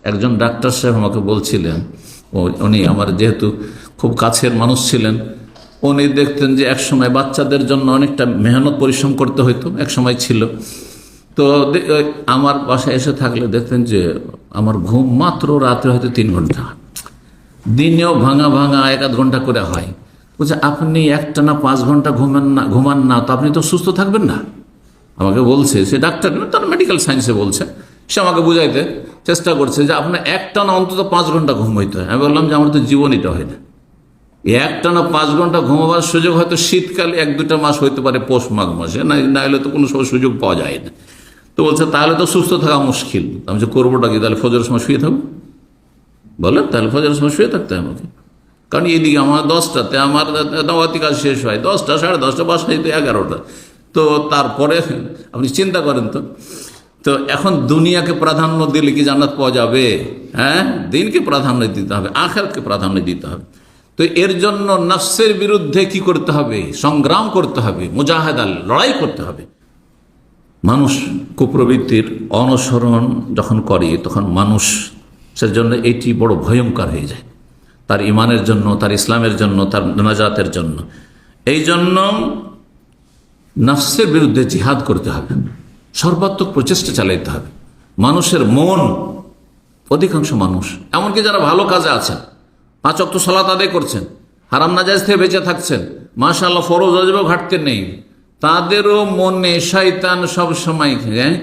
একজন ডাক্তার সাহেব আমাকে বলছিলেন, উনি আমার যেহেতু খুব কাছের মানুষ ছিলেন, উনি দেখতেন যে একসময় বাচ্চাদের জন্য অনেকটা মেহনত পরিশ্রম করতে হইতো, এক সময় ছিল। তো আমার বাসায় এসে থাকলে দেখতেন যে আমার ঘুম মাত্র রাত্রে হয়তো 3 ঘন্টা, দিনেও ভাঙা ভাঙা 1-1 ঘন্টা করে হয়। বলছে আপনি একটানা 5 ঘন্টা ঘুমান না তো আপনি তো সুস্থ থাকবেন না। আমাকে বলছে, সে ডাক্তার না, তার মেডিকেল সায়েন্সে বলছে, সে আমাকে বুঝাইতে চেষ্টা করছে যে আপনার একটানা অন্তত 5 ঘন্টা ঘুম হইতে হয়। আমি বললাম যে আমার তো জীবনীটা হয় না, একটানা 5 ঘন্টা ঘুমাবার সুযোগ হয়তো শীতকালে 1-2টা মাস হইতে পারে, পৌষ মাঘ মাসে, না হলে তো কোনো সুযোগ পাওয়া যায় না। তো বলছে তাহলে তো সুস্থ থাকা মুশকিল। আমি যে করবোটা কি, তাহলে ফজরের সময় শুয়ে থাকবো? বলেন, তাহলে ফজরের সময় শুয়ে থাকতে হয় আমাকে, কারণ এদিকে আমার 10টাতে আমার দাওয়াতি কাজ শেষ হয়, 10টা 10:30, বাসায় তো 11টা। তো তারপরে আপনি চিন্তা করেন তো। তো এখন দুনিয়াকে প্রাধান্য দিলে কি জান্নাত পাওয়া যাবে? হ্যাঁ, দিনকে প্রাধান্য দিতে হবে, আখিরাতকে প্রাধান্য দিতে হবে। তো এর জন্য নফসের বিরুদ্ধে কি করতে হবে? সংগ্রাম করতে হবে, মুজাহাদা, লড়াই করতে হবে। মানুষ কুপ্রবৃত্তির অনুসরণ যখন করে তখন মানুষের জন্য এটি বড় ভয়ঙ্কর হয়ে যায়, তার ইমানের জন্য, তার ইসলামের জন্য, তার নাজাতের জন্য। এই জন্য নফসের বিরুদ্ধে জিহাদ করতে হবে, সর্বাত্মক প্রচেষ্টা চালাইতে হবে। মানুষের মন, অধিকাংশ মানুষ এমনকি যারা ভালো কাজে আছেন, 5 ওয়াক্ত সালাত আদায় করছেন, হারাম নাজায়েজ থেকে বেঁচে থাকছেন, মাশাআল্লাহ ফরজ ওয়াজিবেও ঘাটতে নেই, তাদেরও মনে শয়তান সব সময়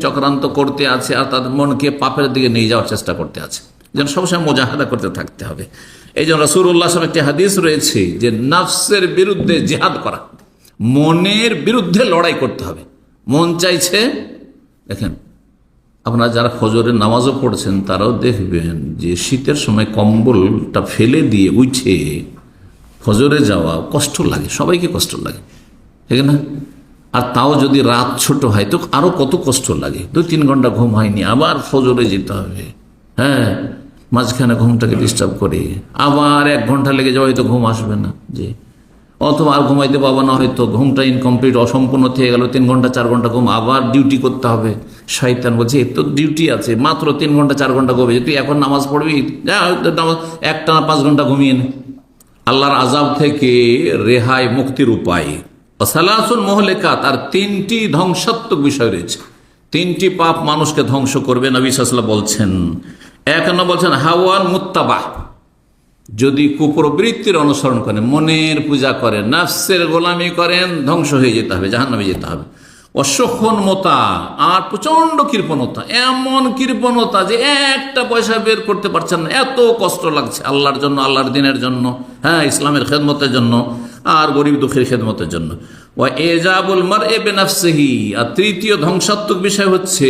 চক্রান্ত করতে আছে আর তাদের মনকে পাপের দিকে নিয়ে যাওয়ার চেষ্টা করতে আছে। যেন সবসময় মুজাহাদা করতে থাকতে হবে। এই জন্য রাসূলুল্লাহ সাল্লাল্লাহু আলাইহি ওয়াসাল্লাম একটি হাদিস রয়েছে যে নফসের বিরুদ্ধে জিহাদ করা, মনের বিরুদ্ধে লড়াই করতে হবে। মন চাইছে, দেখেন আপনারা যারা ফজরের নামাজও পড়ছেন তারাও দেখবেন যে শীতের সময় কম্বলটা ফেলে দিয়ে উঠে ফজরে যাওয়া কষ্ট লাগে, সবাইকে কষ্ট লাগে, ঠিক না? আর তাও যদি রাত ছোট হয় তো আরো কত কষ্ট লাগে। 2-3 ঘন্টা ঘুম হয়নি, আবার ফজরে যেতে হবে, হ্যাঁ, মাঝখানে ঘুমটাকে ডিস্টার্ব করে আবার 1 ঘন্টা লেগে যাওয়া, হয়তো ঘুম আসবে না, যে অথবা আর ঘুমাইতে পাবো না, হয়তো ঘুমটা ইনকমপ্লিট, অসম্পূর্ণ থেকে গেল, 3 ঘন্টা 4 ঘন্টা ঘুম, আবার ডিউটি করতে হবে। শয়তান বলছে এর তো ডিউটি আছে, মাত্র 3 ঘন্টা 4 ঘন্টা ঘুমে, তুই এখন নামাজ পড়বি, যা একটানা 5 ঘন্টা ঘুমিয়ে নে। আল্লাহর আযাব থেকে রেহাই মুক্তির উপায় সালাসুন মুহলিকাত, আর 3টি ধ্বংসাত্মক বিষয় রয়েছে। 3টি পাপ মানুষকে ধ্বংস করবে, নবী সাল্লাল্লাহু আলাইহি ওয়াসাল্লাম বলছেন। 1 নম্বর বলছেন হাওয়ান মুত্তাবা, যদি কুপ্রবৃত্তির অনুসরণ করেন, মনের পূজা করেন, নফসের গোলামি করেন, ধ্বংস হয়ে যেতে হবে, জাহান্নামে যেতে হবে। অসখন মোতা, আর প্রচন্ড কৃপণতা, এমন কৃপণতা যে একটা পয়সা বের করতে পারছেন না, এত কষ্ট লাগছে আল্লাহর জন্য, আল্লাহর দিনের জন্য, হ্যাঁ, ইসলামের খেদমতের জন্য আর গরিব দুঃখের খেদমতের জন্য। ওয়া এজাবুল মারই বিনাফসিহি, আর 3য় ধ্বংসাত্মক বিষয় হচ্ছে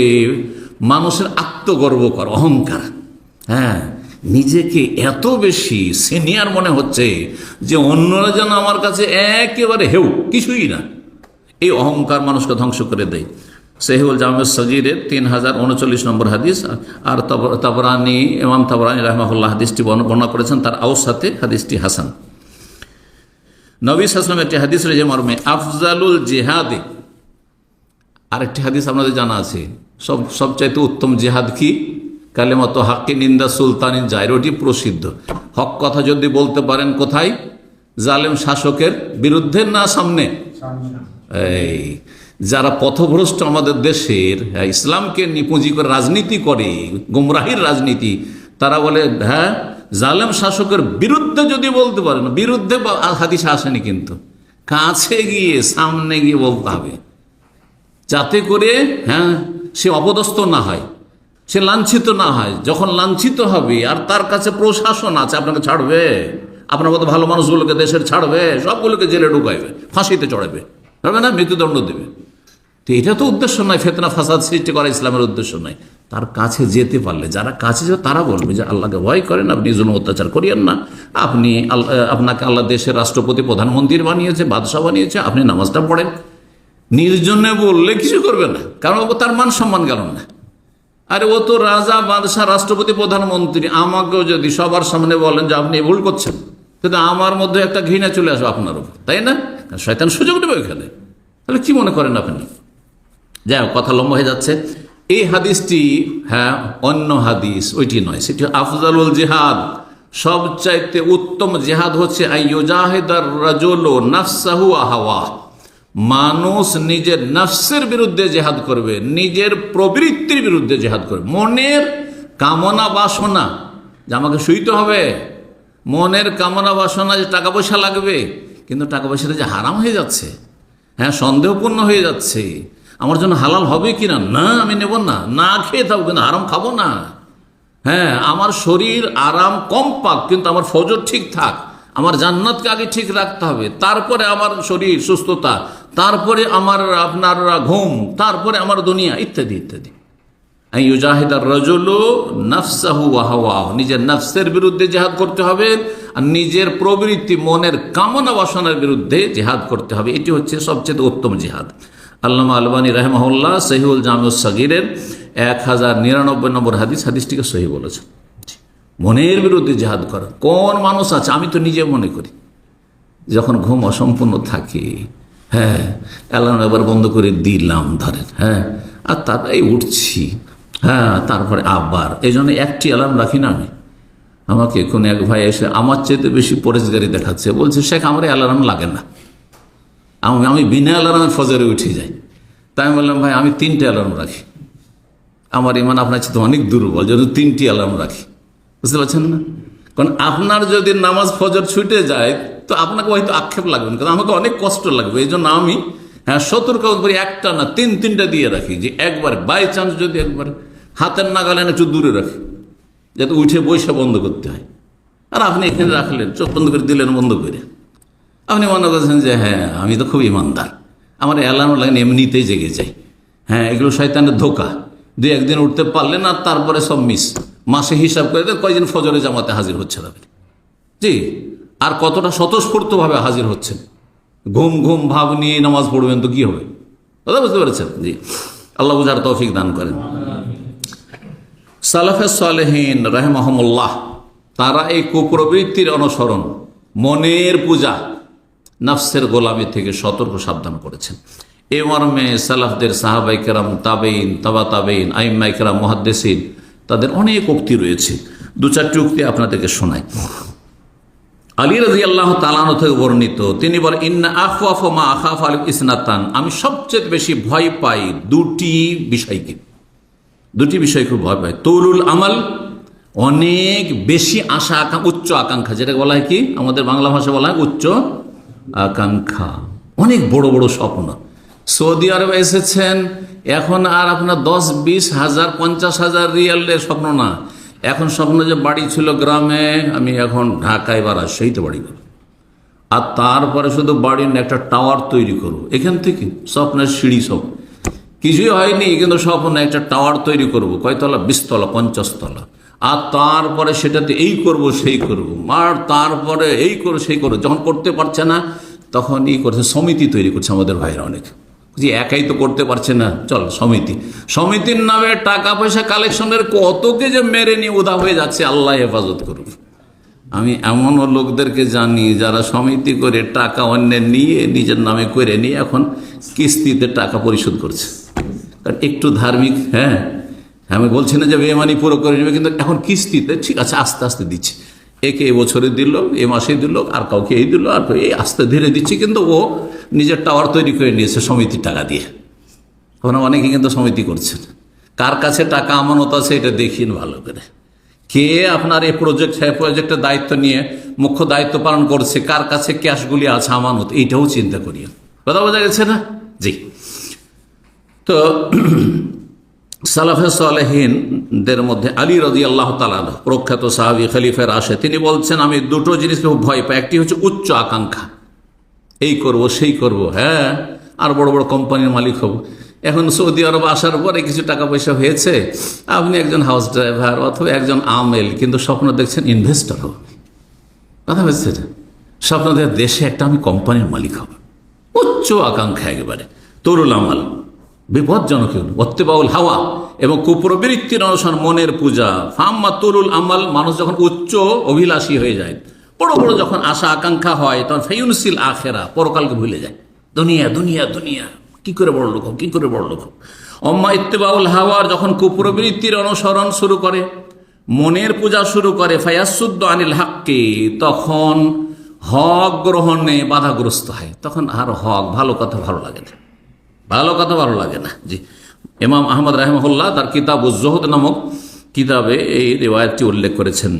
মানুষের আত্মগর্ব করা, অহংকার। হ্যাঁ, নিজেকে এত বেশি সিনিয়র মনে হচ্ছে যে অন্যরা যেন আমার কাছে একেবারে হেউ, কিছুই না। এই অহংকার মানুষকে ধ্বংস করে দেয়। সহিহুল জামে সগীরের 3039 নম্বর হাদিস, আর তাবরানি, ইমাম তাবরানি রাহিমাহুল্লাহ হাদিসটি বর্ণনা করেছেন, তার আওসাতে হাদিসটি হাসান। নবী সাল্লাল্লাহু আলাইহি ওয়াসাল্লাম একটি হাদিস রয়েছে মর্মে আফজালুল জিহাদে, আরেকটি হাদিস আপনাদের জানা আছে, সবচাইতে উত্তম জিহাদ কি? কালেমাত হাক্কি নিন্দা সুলতানিন জায়র, ওটি প্রসিদ্ধ। হক কথা যদি বলতে পারেন কোথায়? জালেম শাসকের বিরুদ্ধে না সামনে? এই যারা পথভ্রষ্ট আমাদের দেশের, ইসলামকে নিপুঁজি করে রাজনীতি করে, গুমরাহির রাজনীতি, তারা বলে হ্যাঁ জালেম শাসকের বিরুদ্ধে যদি বলতে পারেন, বিরুদ্ধে হাদিস আসেনি, কিন্তু কাছে গিয়ে সামনে গিয়ে বলতে হবে, যাতে করে হ্যাঁ সে অপদস্থ না হয়, সে লাঞ্ছিত না হয়। যখন লাঞ্ছিত হবে আর তার কাছে প্রশাসন আছে, আপনাকে ছাড়বে? আপনার মতো ভালো মানুষগুলোকে দেশের ছাড়বে? সবগুলোকে জেলে ঢুকাইবে, ফাঁসিতে চড়াবে, হবে না, মৃত্যুদণ্ড দেবে। তো এটা তো উদ্দেশ্য নয়, ফিতনা ফাসাদ সৃষ্টি করা ইসলামের উদ্দেশ্য নয়। তার কাছে যেতে পারলে, যারা কাছে যাবে তারা বলবে যে আল্লাহকে ভয় করেন, আপনি জুলুম অত্যাচার করিয়েন না, আপনাকে আল্লাহ দেশের রাষ্ট্রপতি প্রধানমন্ত্রী বানিয়েছে, বাদশাহ বানিয়েছে, আপনি নামাজটা পড়েন। নির্জনে বললে কিছু করবে না, কারণ তার মান সম্মান গেল না। আরে ও তো রাজা, বাদশাহ, রাষ্ট্রপতি, প্রধানমন্ত্রী, আমাকেও যদি সবার সামনে বলেন যে আপনি ভুল করছেন, কিন্তু আমার মধ্যে একটা ঘৃণা চলে আসবে আপনার উপর, তাই না? শয়তান সুযোগ নেবে ওইখানে। তাহলে কি মনে করেন আপনি? যাই হোক, কথা লম্বা হয়ে যাচ্ছে। এই হাদিসটি, হ্যাঁ, অন্য হাদিস ওইটি নয়, সেটি আফজালুল জিহাদ, সবচাইতে উত্তম জিহাদ হচ্ছে আইয়ুজাহিদার রাজুলু নাফসাহু ওয়া হাওয়াহ, মানুষ নিজের নফসের বিরুদ্ধে জেহাদ করবে, নিজের প্রবৃত্তির বিরুদ্ধে জেহাদ করবে। মনের কামনা বাসনা যে আমাকে শুইতে হবে, মনের কামনা বাসনা যে টাকা পয়সা লাগবে, কিন্তু টাকা পয়সাটা যে হারাম হয়ে যাচ্ছে, হ্যাঁ, সন্দেহপূর্ণ হয়ে যাচ্ছে, আমার জন্য হালাল হবে কিনা, না আমি নেব না, না খেয়ে থাকবো কিন্তু হারাম খাবো না। হ্যাঁ, আমার শরীর আরাম কম পাক কিন্তু আমার ফজর ঠিক থাক, আমার জান্নাতকে আগে ঠিক রাখতে হবে, তারপরে আমার শরীর সুস্থতা, তারপরে আমার আপনার ঘুম, তারপরে আমার দুনিয়া, ইত্যাদি ইত্যাদি। ইউজাহিদার রাজুলু নাফসাহু ওয়া হাওয়াহু, নিজের নফসের বিরুদ্ধে জিহাদ করতে হবে আর নিজের প্রবৃত্তি মনের কামনা বাসনার বিরুদ্ধে জিহাদ করতে হবে। এটি হচ্ছে সবচেয়ে উত্তম জিহাদ। আল্লামা আলবানী রাহিমাহুল্লাহ সহিহুল জামিউস সাগীরের 1099 নম্বর হাদিসটিকে সহি বলেছেন। মনের বিরুদ্ধে জিহাদ করা, কোন মানুষ আছে, আমি তো নিজে মনে করি যখন ঘুম অসম্পূর্ণ থাকে, হ্যাঁ, অ্যালার্ম এবার বন্ধ করে দিলাম ধরেন, হ্যাঁ, আর তারপরে উঠছি, হ্যাঁ, তারপরে আবার, এই জন্য একটি অ্যালার্ম রাখি না আমি। আমাকে কোন এক ভাই এসে আমার চেয়ে বেশি পরেশগারি দেখাচ্ছে, বলছে শেখ আমার অ্যালার্ম লাগে না, আমি বিনা অ্যালার্মে ফজরে উঠে যাই। তাই আমি বললাম ভাই আমি 3টে অ্যালার্ম রাখি, আমার ইমান আপনার চেয়ে অনেক দুর্বল, যেন 3টি অ্যালার্ম রাখি, বুঝতে পারছেন না? কারণ আপনার যদি নামাজ ফজর ছুটে যায় তো আপনাকে হয়তো আক্ষেপ লাগবে না, কারণ আমাকে অনেক কষ্ট লাগবে। এই জন্য আমি, হ্যাঁ, সতর্ক করি, একটা না 3-3টা দিয়ে রাখি, যে একবার বাই চান্স যদি একবার হাতের নাগালে একটু দূরে রাখি, যাতে উঠে বসে বন্ধ করতে হয়। আর আপনি এখানে রাখলেন, চোখ বন্ধ করে দিলেন, বন্ধ করে আপনি মনে করছেন যে হ্যাঁ আমি তো খুব ইমানদার, আমার অ্যালার্ম লাগেন, এমনিতেই জেগে যাই। হ্যাঁ, এগুলো শয়তানের ধোকা। 2-1 দিন উঠতে পারলেন আর তারপরে সব মিস, মাসে হিসাব করে দেন কয়দিন ফজরে জামাতে হাজির হচ্ছে না, জি, আর কতটা স্বতঃস্ফূর্তভাবে হাজির হচ্ছেন। ঘুম ঘুম ভাব নিয়ে নামাজ পড়বেন তো কি হবে, কথা বুঝতে পেরেছেন? জি, আল্লাহ বুঝার তৌফিক দান করেন। সালাফে সালেহিন রাহিমাহুমুল্লাহ, তারা এই কুপ্রবৃত্তির অনুসরণ, মনের পূজা, নফসের গোলামি থেকে সতর্ক সাবধান করেছেন। এ মর্মে সালাফদের সাহাবাই কেরাম, তাবেইন, তাবা তাবেইন, আইম্মাই কেরাম, মুহাদ্দিসিন, তাদের অনেক উক্তি রয়েছে। 2-4টি উক্তি আপনাদেরকে শোনাই। আলী রাদিয়াল্লাহু তাআলা আনহু থেকে বর্ণিত, তিনি বলেন, ইন্না আখওয়াফা মা আখাফ আল ইসনাতান, আমি সবচেয়ে বেশি ভয় পাই 2টি বিষয়কে, 2টি বিষয় খুব ভয় পাই। তুলুল আমাল, অনেক বেশি আশা আকাঙ্ক্ষা, উচ্চ আকাঙ্ক্ষা, যেটাকে বলা হয় কি আমাদের বাংলা ভাষা বলা হয় উচ্চ আকাঙ্ক্ষা, অনেক বড় বড় স্বপ্ন। সৌদি আরবে এসেছেন, এখন আর আপনার 10-20 হাজার 50 হাজার রিয়ালের স্বপ্ন না, এখন স্বপ্ন যে বাড়ি ছিল গ্রামে, আমি এখন ঢাকায় বা রাজশাহীতে বাড়ি করব, আর তারপরে শুধু বাড়ির একটা টাওয়ার তৈরি করব, এখান থেকে স্বপ্নের সিঁড়ি, সব কিছুই হয়নি কিন্তু স্বপ্ন একটা টাওয়ার তৈরি করব, কয়তলা, 20 তলা 50 তলা, আর তারপরে সেটাতে এই করব সেই করব, আর তারপরে এই করো সেই করো। যখন করতে পারছে না তখন এই করছে, সমিতি তৈরি করছে আমাদের ভাইরা অনেক, যে একাই তো করতে পারছে না, চল সমিতির নামে টাকা পয়সা কালেকশনের কতকে যে মেরে নিয়ে উদা হয়ে যাচ্ছে, আল্লাহ হেফাজত করুক। আমি এমনও লোকদেরকে জানি যারা সমিতি করে টাকা অন্যের নিয়ে নিজের নামে করে নিয়ে এখন কিস্তিতে টাকা পরিশোধ করছে, কারণ একটু ধার্মিক। হ্যাঁ, আমি বলছি না যে বেমানি পুরো করে নেবে, কিন্তু এখন কিস্তিতে, ঠিক আছে, আস্তে আস্তে দিচ্ছে, একে এবছরে দিল, এ মাসে দিল, আর কাউকে এই দিল, আর এই আস্তে ধীরে দিচ্ছে, কিন্তু ও নিজের টাওয়ার তৈরি করে নিয়েছে সমিতির টাকা দিয়ে। এখন অনেকে কিন্তু সমিতি করছেন, কার কাছে টাকা আমানত আছে এটা দেখিন ভালো করে, কে আপনার এই প্রজেক্টের দায়িত্ব নিয়ে মুখ্য দায়িত্ব পালন করছে, কার কাছে ক্যাশগুলি আছে আমানত, এইটাও চিন্তা করিও। কথা বোঝা গেছে না? জি। তো সালাফে সালেহিনদের মধ্যে আলী রাদিয়াল্লাহু তাআলা আনহু, প্রখ্যাত সাহাবী, খলিফার আসে, তিনি বলছেন, আমি 2টো জিনিস খুব ভয় পাই। একটি হচ্ছে উচ্চ আকাঙ্ক্ষা, এই করব সেই করব, হ্যাঁ, আর বড় বড় কোম্পানির মালিক হব। এখন সৌদি আরব আসার পরে কিছু টাকা পয়সা হয়েছে, আপনি একজন হাউস ড্রাইভার অথবা একজন আমেল, কিন্তু স্বপ্ন দেখছেন ইনভেস্টর হব। কথা বলছে, স্বপ্ন দেখে দেশে একটা আমি কোম্পানির মালিক হব, উচ্চ আকাঙ্ক্ষা একেবারে। তরুল আমাল, বিপজ্জনক ওয়াত্তিবাউল হাওয়া, এবং কুপ্রবৃত্তির অনুসরণ, মনের পূজা। ফাম্মা তুলুল আমাল, মানুষ যখন উচ্চ অভিলাষী হয়ে যায়, বড় বড় যখন আশা আকাঙ্ক্ষা হয়, তখন ফায়ুনসিল আখেরা, পরকালকে ভুলে যায়, দুনিয়া দুনিয়া দুনিয়া, কি করে বড় লোক হব, কি করে বড় লোক হব। অম্মা ইত্তেবাউল হাওয়ার, যখন কুপ্রবৃত্তির অনুসরণ শুরু করে, মনের পূজা শুরু করে, ফায়াসুদ্দ আনিল হাক্কি, তখন হক গ্রহণে বাধাগ্রস্ত হয়, তখন আর হক ভালো কথা ভালো লাগে না, ভালো কথা ভালো লাগে না। জি, ইমাম আহমদ রাহিমাহুল্লাহ তার কিতাব উজ-জুহুদ নামক কিতাবে এই রিওয়ায়াতটি উল্লেখ করেছেন।